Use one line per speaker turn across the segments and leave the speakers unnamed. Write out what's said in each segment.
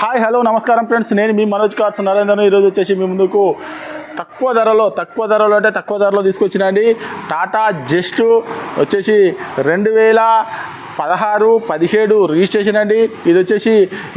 Hi hello నమస్కారం friends, నేను మీ Manoj cars నరేంద్రను. ఈరోజు వచ్చేసి మీ ముందుకు తక్కువ ధరలో అంటే తక్కువ ధరలో తీసుకొచ్చినండి. టాటా జస్ట్ వచ్చేసి 2016-17 రిజిస్ట్రేషన్ అండి. ఇది వచ్చేసి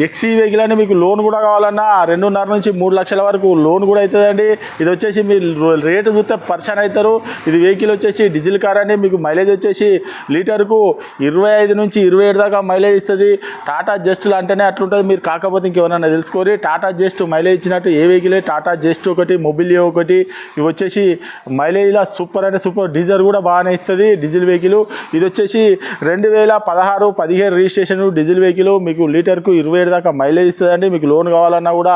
ఎక్సీ వెహికల్ అండి. మీకు లోన్ కూడా కావాలన్నా 2.5 నుంచి 3 లక్షల వరకు లోన్ కూడా అవుతుందండి. ఇది వచ్చేసి మీరు రేటు చూస్తే పర్సన్ అవుతారు. ఇది వెహికల్ వచ్చేసి డీజిల్ కార్ అండి. మీకు మైలేజ్ వచ్చేసి లీటర్కు 25 నుంచి 27 దాకా మైలేజ్ ఇస్తుంది. టాటా జస్ట్లు అంటేనే అట్లుంటుంది. మీరు కాకపోతే ఇంకేమన్నా తెలుసుకోరి. టాటా జస్ట్ మైలేజ్ ఇచ్చినట్టు ఏ వెహికల్ టాటా జస్ట్ ఒకటి, మొబిలియో ఒకటి, ఇవి వచ్చేసి మైలేజ్లో సూపర్ అంటే సూపర్. డీజిల్ కూడా బాగానే ఇస్తుంది డీజిల్ వెహికల్. ఇది వచ్చేసి 2016-17 రిజిస్ట్రేషన్ డీజిల్ వెహికల్. మీకు లీటర్కు 27 దాకా మైలేజ్ ఇస్తుందండి. మీకు లోన్ కావాలన్నా కూడా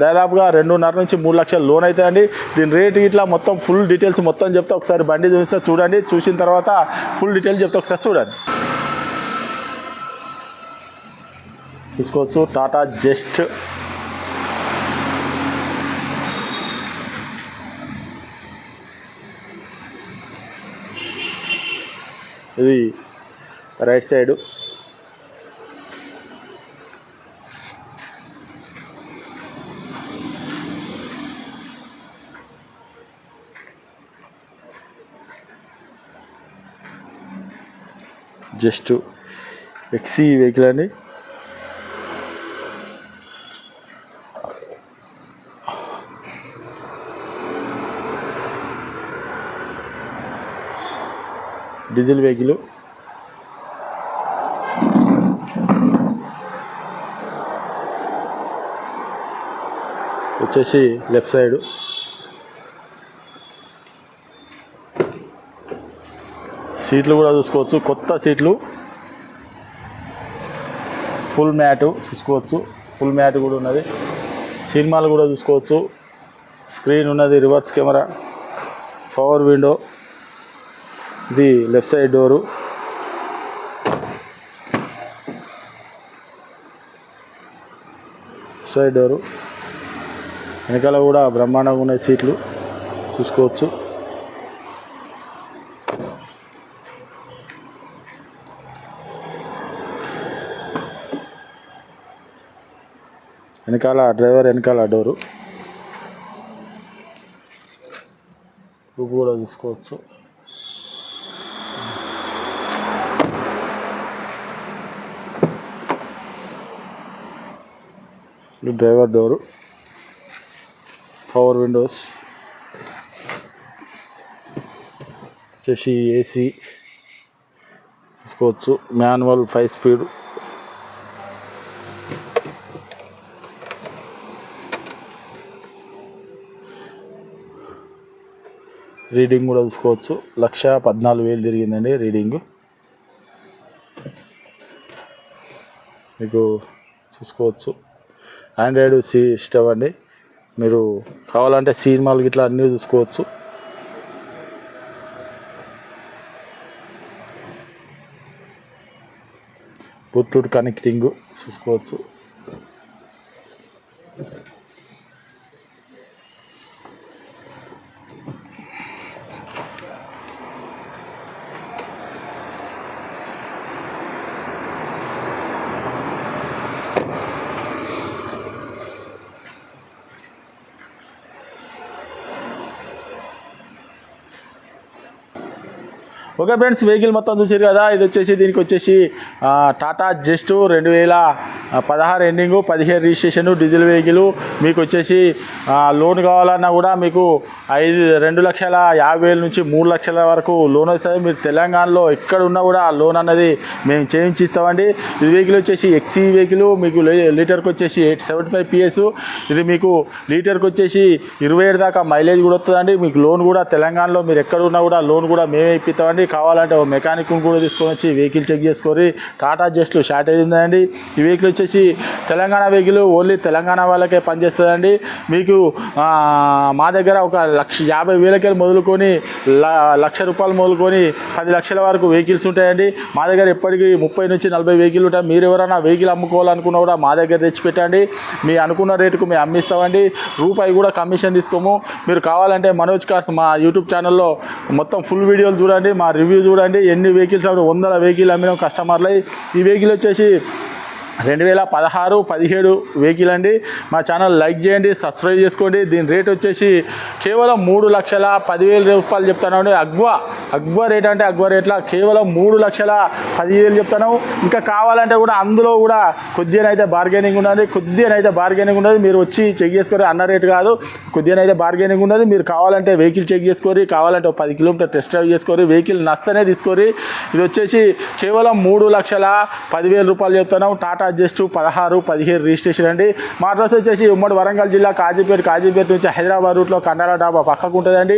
దాదాపుగా 2.5 నుంచి 3 లక్షల లోన్ అవుతుందండి. దీని రేట్ ఇట్లా మొత్తం ఫుల్ డీటెయిల్స్ మొత్తం చెప్తా. ఒకసారి బండి చూపిస్తే చూడండి. చూసిన తర్వాత ఫుల్ డీటెయిల్స్ చెప్తా, ఒకసారి చూడండి. చూసుకోవచ్చు టాటా జస్ట్. ఇది రైట్ సైడు, జస్ట్ ఎక్సీ వెహికల్ అండి. Diesel vehicle. వచ్చేసి లెఫ్ట్ సైడ్ సీట్లు కూడా చూసుకోవచ్చు, కొత్త సీట్లు, ఫుల్ మ్యాట్ చూసుకోవచ్చు. ఫుల్ మ్యాట్ కూడా ఉన్నది. సినిమాలు కూడా చూసుకోవచ్చు. స్క్రీన్ ఉన్నది, రివర్స్ కెమెరా, పవర్ విండో. ఇది left side door. Side door. వెనకాల కూడా బ్రహ్మాండంగా ఉన్నాయి సీట్లు చూసుకోవచ్చు. వెనకాల డ్రైవర్ వెనకాల డోరు. రూపు కూడా చూసుకోవచ్చు. డ్రైవర్ డోరు, పవర్ విండోస్, వచ్చేసి ఏసీ చూసుకోవచ్చు. Manual 5 speed. రీడింగ్ కూడా చూసుకోవచ్చు. 1,14,000 తిరిగిందండి రీడింగ్. మీకు చూసుకోవచ్చు ఆండ్రాయిడ్ సిస్టమ్ అండి. మీరు కావాలంటే సినిమాలు గిట్లా అన్నీ చూసుకోవచ్చు. బ్లూటూత్ కనెక్టింగ్ చూసుకోవచ్చు. ఓకే ఫ్రెండ్స్, వెహికల్ మొత్తం చూసారు కదా. ఇది వచ్చేసి దీనికి వచ్చేసి Tata just 2016 ending, 17 registration diesel vehicle. మీకు వచ్చేసి లోన్ కావాలన్నా కూడా మీకు 2,50,000 నుంచి 3 లక్షల వరకు లోన్ వస్తుంది. మీరు తెలంగాణలో ఎక్కడ ఉన్నా కూడా ఆ లోన్ అన్నది మేము చేయించి ఇస్తామండి. ఇది వెహికల్ వచ్చేసి ఎక్సీ వెహికల్. మీకు లీటర్కి వచ్చేసి 875 PS. ఇది మీకు లీటర్కి వచ్చేసి 27 దాకా మైలేజ్ కూడా వస్తుందండి. మీకు లోన్ కూడా తెలంగాణలో మీరు ఎక్కడ ఉన్నా కూడా లోన్ కూడా మేమే ఇప్పిస్తామండి. కావాలంటే ఓ మెకానిక్ కూడా తీసుకొని వచ్చి వెహికల్ చెక్ చేసుకొని టాటా జస్ట్లో షార్టేజ్ ఉందండి. ఈ వెహికల్ వచ్చేసి తెలంగాణ వెహికల్, ఓన్లీ తెలంగాణ వాళ్ళకే పనిచేస్తుందండి. మీకు మా దగ్గర ఒక 1,50,000 మొదలుకొని ₹1,00,000 మొదలుకొని 10 లక్షల వరకు వెహికల్స్ ఉంటాయండి. మా దగ్గర ఎప్పటికీ 30 నుంచి 40 వెహికల్ ఉంటాయి. మీరు ఎవరైనా వెహికల్ అమ్ముకోవాలనుకున్నా కూడా మా దగ్గర తెచ్చిపెట్టండి. మీ అనుకున్న రేటుకు మేము అమ్మిస్తామండి. రూపాయి కూడా కమిషన్ తీసుకోము. మీరు కావాలంటే మనోజ్ కార్స్ మా యూట్యూబ్ ఛానల్లో మొత్తం ఫుల్ వీడియోలు చూడండి, మా రివ్యూ చూడండి. ఎన్ని వెహికల్స్ 100 వెహికల్ అమ్మినాం కస్టమర్లు. ఈ వెహికల్ వచ్చేసి 2016-17 వెహికల్ అండి. మా ఛానల్ లైక్ చేయండి, సబ్స్క్రైబ్ చేసుకోండి. దీని రేట్ వచ్చేసి కేవలం 3,10,000 రూపాయలు చెప్తాను. అగ్వా రేట్ అంటే అగ్వా రేట్లా కేవలం 3,10,000 చెప్తాను. ఇంకా కావాలంటే కూడా అందులో కూడా కొద్దిగానైతే బార్గెనింగ్ ఉన్నది. మీరు వచ్చి చెక్ చేసుకోరు, అన్న రేట్ కాదు, కొద్దిగానైతే బార్గెనింగ్ ఉన్నది. మీరు కావాలంటే వెహికల్ చెక్ చేసుకోరి, కావాలంటే 10 కిలోమీటర్ టెస్ట్ డ్రైవ్ చేసుకోరి, వెహికల్ నచ్చనే తీసుకోరి. ఇది వచ్చేసి కేవలం 3,10,000 రూపాయలు చెప్తున్నాం. టాటా జస్ట్ 16-17 రిజిస్ట్రేషన్ అండి. మా అడ్రస్ వచ్చేసి ఉమ్మడి వరంగల్ జిల్లా కాజీపేట నుంచి హైదరాబాద్ రూట్లో కండాల డాబా పక్కకు ఉంటుందండి.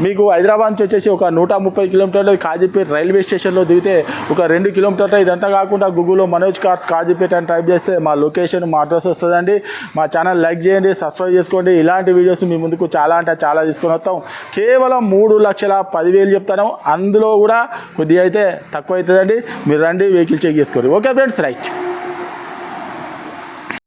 మీకు హైదరాబాద్ నుంచి వచ్చేసి ఒక 130 కిలోమీటర్లు, కాజీపేట రైల్వే స్టేషన్లో దిగితే ఒక 2 కిలోమీటర్లు. ఇదంతా కాకుండా గూగుల్లో మనోజ్ కార్స్ కాజీపేట అని టైప్ చేస్తే మా లొకేషన్, మా అడ్రస్ వస్తుందండి. మా ఛానల్ లైక్ చేయండి, సబ్స్క్రైబ్ చేసుకోండి. ఇలాంటి వీడియోస్ మీ ముందుకు చాలా అంటే చాలా తీసుకొని వస్తాం. కేవలం 3,10,000 చెప్తాను. అందులో కూడా కొద్దిగా అయితే తక్కువ అవుతుందండి. మీరు రండి, వెహికల్ చెక్ చేసుకోండి. Okay friends, right.